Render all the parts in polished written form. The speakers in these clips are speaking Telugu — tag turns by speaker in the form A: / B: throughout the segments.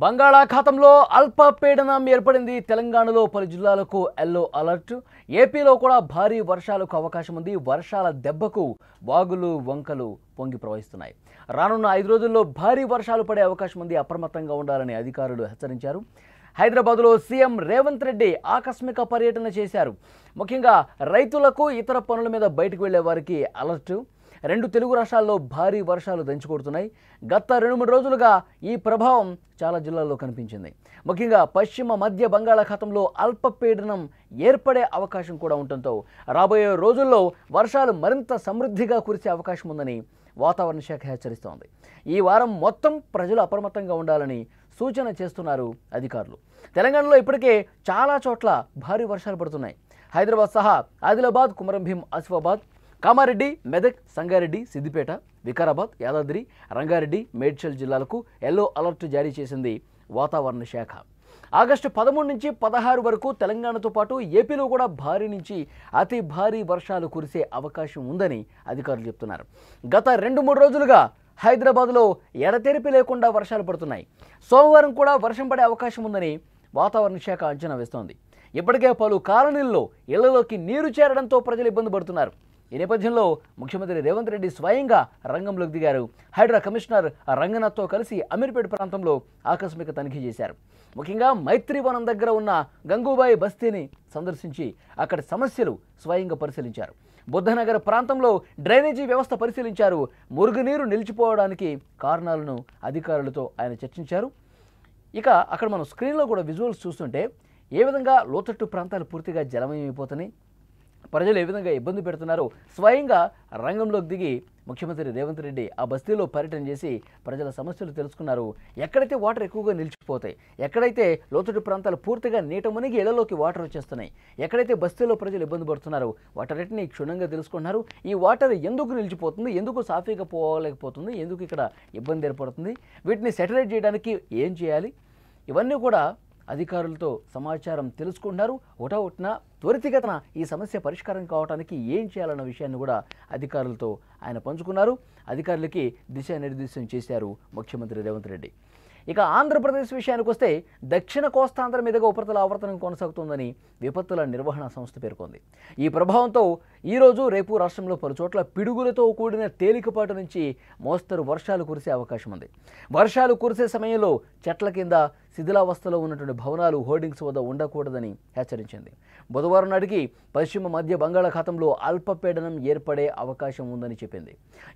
A: బంగాళాఖాతంలో అల్పపీడనం ఏర్పడింది. తెలంగాణలో పలు జిల్లాలకు ఎల్లో అలర్ట్. ఏపీలో కూడా భారీ వర్షాలకు అవకాశం ఉంది. వర్షాల దెబ్బకు వాగులు వంకలు పొంగి ప్రవహిస్తున్నాయి. రానున్న 5 రోజుల్లో భారీ వర్షాలు పడే అవకాశం ఉంది. అప్రమత్తంగా ఉండాలని అధికారులు హెచ్చరించారు. హైదరాబాద్లో సీఎం రేవంత్ రెడ్డి ఆకస్మిక పర్యటన చేశారు. ముఖ్యంగా రైతులకు ఇతర పనుల మీద బయటకు వెళ్లే వారికి అలర్ట్. 2 తెలుగు రాష్ట్రాల్లో భారీ వర్షాలు దంచుకొడుతున్నాయి. గత 2-3 రోజులుగా ఈ ప్రభావం చాలా జిల్లాల్లో కనిపించింది. ముఖ్యంగా పశ్చిమ మధ్య బంగాళాఖాతంలో అల్పపీడనం ఏర్పడే అవకాశం కూడా ఉండటంతో రాబోయే రోజుల్లో వర్షాలు మరింత సమృద్ధిగా కురిసే అవకాశం ఉందని వాతావరణ శాఖ హెచ్చరిస్తోంది. ఈ వారం మొత్తం ప్రజలు అప్రమత్తంగా ఉండాలని సూచన చేస్తున్నారు అధికారులు. తెలంగాణలో ఇప్పటికే చాలా చోట్ల భారీ వర్షాలు పడుతున్నాయి. హైదరాబాద్ సహా ఆదిలాబాద్, కుమరంభీం, ఆసిఫాబాద్, కామారెడ్డి, మెదక్, సంగారెడ్డి, సిద్దిపేట, వికారాబాద్, యాదాద్రి, రంగారెడ్డి, మేడ్చల్ జిల్లాలకు ఎల్లో అలర్ట్ జారీ చేసింది వాతావరణ శాఖ. ఆగస్టు 13 నుంచి 16 వరకు తెలంగాణతో పాటు ఏపీలో కూడా భారీ నుంచి అతి భారీ వర్షాలు కురిసే అవకాశం ఉందని అధికారులు చెప్తున్నారు. గత 2-3 రోజులుగా హైదరాబాద్లో ఎడతెరిపి లేకుండా వర్షాలు పడుతున్నాయి. సోమవారం కూడా వర్షం పడే అవకాశం ఉందని వాతావరణ శాఖ అంచనా వేస్తోంది. ఇప్పటికే పలు కాలనీల్లో ఇళ్లలోకి నీరు చేరడంతో ప్రజలు ఇబ్బంది పడుతున్నారు. ఈ నేపథ్యంలో ముఖ్యమంత్రి రేవంత్ రెడ్డి స్వయంగా రంగంలోకి దిగారు. హైడ్రా కమిషనర్ రంగనాథ్తో కలిసి అమీర్పేట ప్రాంతంలో ఆకస్మిక తనిఖీ చేశారు. ముఖ్యంగా మైత్రివనం దగ్గర ఉన్న గంగూబాయి బస్తీని సందర్శించి అక్కడి సమస్యలు స్వయంగా పరిశీలించారు. బుద్ధనగర్ ప్రాంతంలో డ్రైనేజీ వ్యవస్థ పరిశీలించారు. మురుగునీరు నిలిచిపోవడానికి కారణాలను అధికారులతో ఆయన చర్చించారు. ఇక అక్కడ మనం స్క్రీన్లో కూడా విజువల్స్ చూస్తుంటే ఏ విధంగా లోతట్టు ప్రాంతాలు పూర్తిగా జలమయమైపోతున్నాయి, ప్రజలు ఏ విధంగా ఇబ్బంది పెడుతున్నారో స్వయంగా రంగంలోకి దిగి ముఖ్యమంత్రి రేవంత్ రెడ్డి ఆ బస్తీలో పర్యటన చేసి ప్రజల సమస్యలు తెలుసుకున్నారు. ఎక్కడైతే వాటర్ ఎక్కువగా నిలిచిపోతాయి, ఎక్కడైతే లోతట్టు ప్రాంతాలు పూర్తిగా నీట మునిగి ఇళ్లలోకి వాటర్ వచ్చేస్తున్నాయి, ఎక్కడైతే బస్తీలో ప్రజలు ఇబ్బంది పడుతున్నారో వాటన్నిటిని క్షుణ్ణంగా తెలుసుకున్నారు. ఈ వాటర్ ఎందుకు నిలిచిపోతుంది, ఎందుకు సాఫీగా పోలేకపోతుంది, ఎందుకు ఇక్కడ ఇబ్బంది ఏర్పడుతుంది, వీటిని సెటిలైట్ చేయడానికి ఏం చేయాలి, ఇవన్నీ కూడా అధికారులతో సమాచారం తెలుసుకుంటున్నారు. ఒకటొకటిన త్వరితగతిన ఈ సమస్య పరిష్కారం కావడానికి ఏం చేయాలన్న విషయాన్ని కూడా అధికారులతో ఆయన పంచుకున్నారు. అధికారులకి దిశానిర్దేశం చేశారు ముఖ్యమంత్రి రేవంత్ రెడ్డి. ఇక ఆంధ్రప్రదేశ్ విషయానికి వస్తే దక్షిణ కోస్తాంధ్ర మీదుగా ఉపరితల ఆవర్తనం కొనసాగుతుందని విపత్తుల నిర్వహణ సంస్థ పేర్కొంది. ఈ ప్రభావంతో ఈరోజు రేపు రాష్ట్రంలో పలు చోట్ల పిడుగులతో కూడిన తేలికపాటు నుంచి మోస్తరు వర్షాలు కురిసే అవకాశం ఉంది. వర్షాలు కురిసే సమయంలో చెట్ల కింద శిథిలావస్థలో ఉన్నటువంటి భవనాలు హోర్డింగ్స్ వద్ద ఉండకూడదని హెచ్చరించింది. బుధవారం నాటికి పశ్చిమ మధ్య బంగాళాఖాతంలో అల్పపీడనం ఏర్పడే అవకాశం ఉందని చెప్పింది.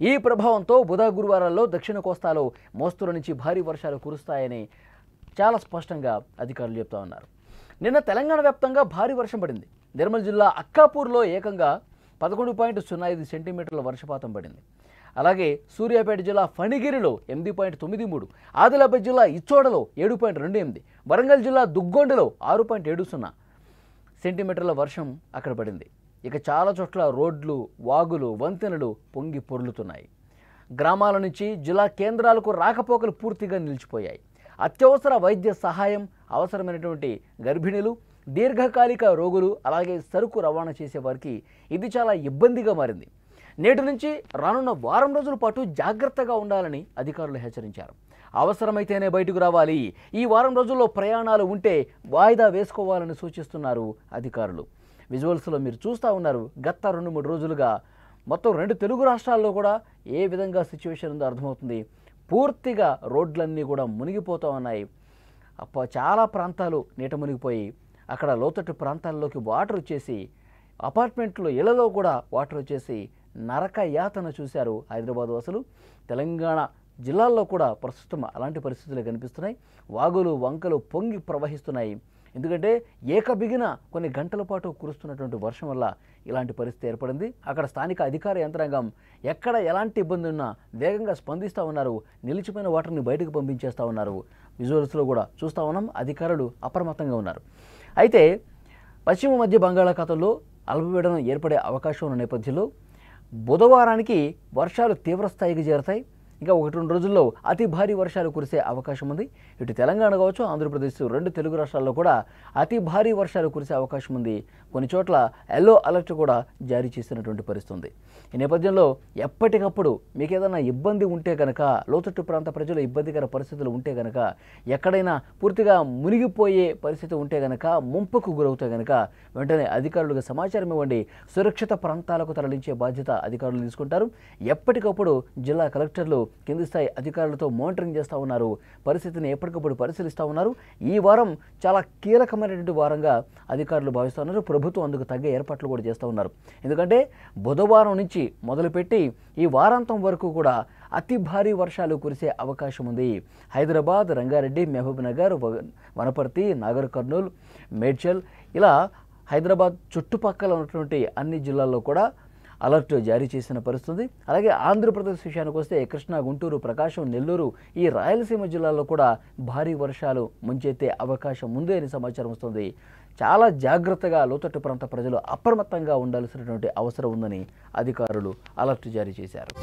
A: ఈ ప్రభావంతో బుధ గురువారాల్లో దక్షిణ కోస్తాలో మోస్తరు నుంచి భారీ వర్షాలు కురుస్తాయని చాలా స్పష్టంగా అధికారులు చెప్తా ఉన్నారు. నిన్న తెలంగాణ వ్యాప్తంగా భారీ వర్షం పడింది. నిర్మల్ జిల్లా అక్కాపూర్లో ఏకంగా 11.05 సెంటీమీటర్ల వర్షపాతం పడింది. అలాగే సూర్యాపేట జిల్లా ఫణిగిరిలో 8.93, ఆదిలాబాద్ జిల్లా ఇచ్చోడలో 7.28, వరంగల్ జిల్లా దుగ్గొండలో 6.70 సెంటీమీటర్ల వర్షం అక్కడ పడింది. ఇక చాలా చోట్ల రోడ్లు, వాగులు, వంతెనలు పొంగి పొర్లుతున్నాయి. గ్రామాల నుంచి జిల్లా కేంద్రాలకు రాకపోకలు పూర్తిగా నిలిచిపోయాయి. అత్యవసర వైద్య సహాయం అవసరమైనటువంటి గర్భిణీలు, దీర్ఘకాలిక రోగులు, అలాగే సరుకు రవాణా చేసే వారికి ఇది చాలా ఇబ్బందిగా మారింది. నేటి నుంచి రానున్న వారం రోజుల పాటు జాగ్రత్తగా ఉండాలని అధికారులు హెచ్చరించారు. అవసరమైతేనే బయటకు రావాలి. ఈ వారం రోజుల్లో ప్రయాణాలు ఉంటే వాయిదా వేసుకోవాలని సూచిస్తున్నారు అధికారులు. విజువల్స్లో మీరు చూస్తూ ఉన్నారు. గత 2-3 రోజులుగా మొత్తం 2 తెలుగు రాష్ట్రాల్లో కూడా ఏ విధంగా సిచ్యువేషన్ ఉందో అర్థమవుతుంది. పూర్తిగా రోడ్లన్నీ కూడా మునిగిపోతూ ఉన్నాయి. చాలా ప్రాంతాలు నీట మునిగిపోయి అక్కడ లోతట్టు ప్రాంతాల్లోకి వాటర్ వచ్చేసి అపార్ట్మెంట్లో ఇళ్లలో కూడా వాటర్ వచ్చేసి నరక యాతన చూశారు హైదరాబాద్ వాసులు. తెలంగాణ జిల్లాల్లో కూడా ప్రస్తుతం అలాంటి పరిస్థితులు కనిపిస్తున్నాయి. వాగులు వంకలు పొంగి ప్రవహిస్తున్నాయి. ఎందుకంటే ఏకబిగిన కొన్ని గంటల పాటు కురుస్తున్నటువంటి వర్షం వల్ల ఇలాంటి పరిస్థితి ఏర్పడింది. అక్కడ స్థానిక అధికార యంత్రాంగం ఎక్కడ ఎలాంటి ఇబ్బంది ఉన్నా వేగంగా స్పందిస్తూ ఉన్నారు. నిలిచిపోయిన వాటర్ని బయటకు పంపించేస్తూ ఉన్నారు. విజువల్స్లో కూడా చూస్తూ ఉన్నాం. అధికారులు అప్రమత్తంగా ఉన్నారు. అయితే పశ్చిమ మధ్య బంగాళాఖాతంలో అల్పపీడనం ఏర్పడే అవకాశం ఉన్న నేపథ్యంలో బుధవారానికి వర్షాలు తీవ్రస్థాయికి చేరతాయి. ఇంకా 1-2 రోజుల్లో అతి భారీ వర్షాలు కురిసే అవకాశం ఉంది. ఇటు తెలంగాణ కావచ్చు, ఆంధ్రప్రదేశ్ 2 తెలుగు రాష్ట్రాల్లో కూడా అతి భారీ వర్షాలు కురిసే అవకాశం ఉంది. కొన్ని చోట్ల ఎల్లో అలర్ట్ కూడా జారీ చేసినటువంటి పరిస్థితి ఉంది. ఈ నేపథ్యంలో ఎప్పటికప్పుడు మీకు ఏదైనా ఇబ్బంది ఉంటే కనుక, లోతట్టు ప్రాంత ప్రజలు ఇబ్బందికర పరిస్థితులు ఉంటే కనుక, ఎక్కడైనా పూర్తిగా మునిగిపోయే పరిస్థితి ఉంటే కనుక, ముంపుకు గురవుతే కనుక వెంటనే అధికారులకు సమాచారం ఇవ్వండి. సురక్షిత ప్రాంతాలకు తరలించే బాధ్యత అధికారులు తీసుకుంటారు. ఎప్పటికప్పుడు జిల్లా కలెక్టర్లు కింది స్థాయి అధికారులతో మానిటరింగ్ చేస్తూ ఉన్నారు. పరిస్థితిని ఎప్పటికప్పుడు పరిశీలిస్తూ ఉన్నారు. ఈ వారం చాలా కీలకమైనటువంటి వారంగా అధికారులు భావిస్తూ ఉన్నారు. ప్రభుత్వం అందుకు తగ్గ ఏర్పాట్లు కూడా చేస్తూ ఉన్నారు. ఎందుకంటే బుధవారం నుంచి మొదలుపెట్టి ఈ వారాంతం వరకు కూడా అతి భారీ వర్షాలు కురిసే అవకాశం ఉంది. హైదరాబాద్, రంగారెడ్డి, మహబూబ్ నగర్, వనపర్తి, నాగర్ కర్నూల్, మేడ్చల్ ఇలా హైదరాబాద్ చుట్టుపక్కల ఉన్నటువంటి అన్ని జిల్లాల్లో కూడా అలర్ట్ జారీ చేసిన పరిస్థితి. అలాగే ఆంధ్రప్రదేశ్ విషయానికి వస్తే కృష్ణా, గుంటూరు, ప్రకాశం, నెల్లూరు ఈ రాయలసీమ జిల్లాల్లో కూడా భారీ వర్షాలు ముంచెత్తే అవకాశం ఉంది అని సమాచారం వస్తుంది. చాలా జాగ్రత్తగా లోతట్టు ప్రాంత ప్రజలు అప్రమత్తంగా ఉండాల్సినటువంటి అవసరం ఉందని అధికారులు అలర్ట్ జారీ చేశారు.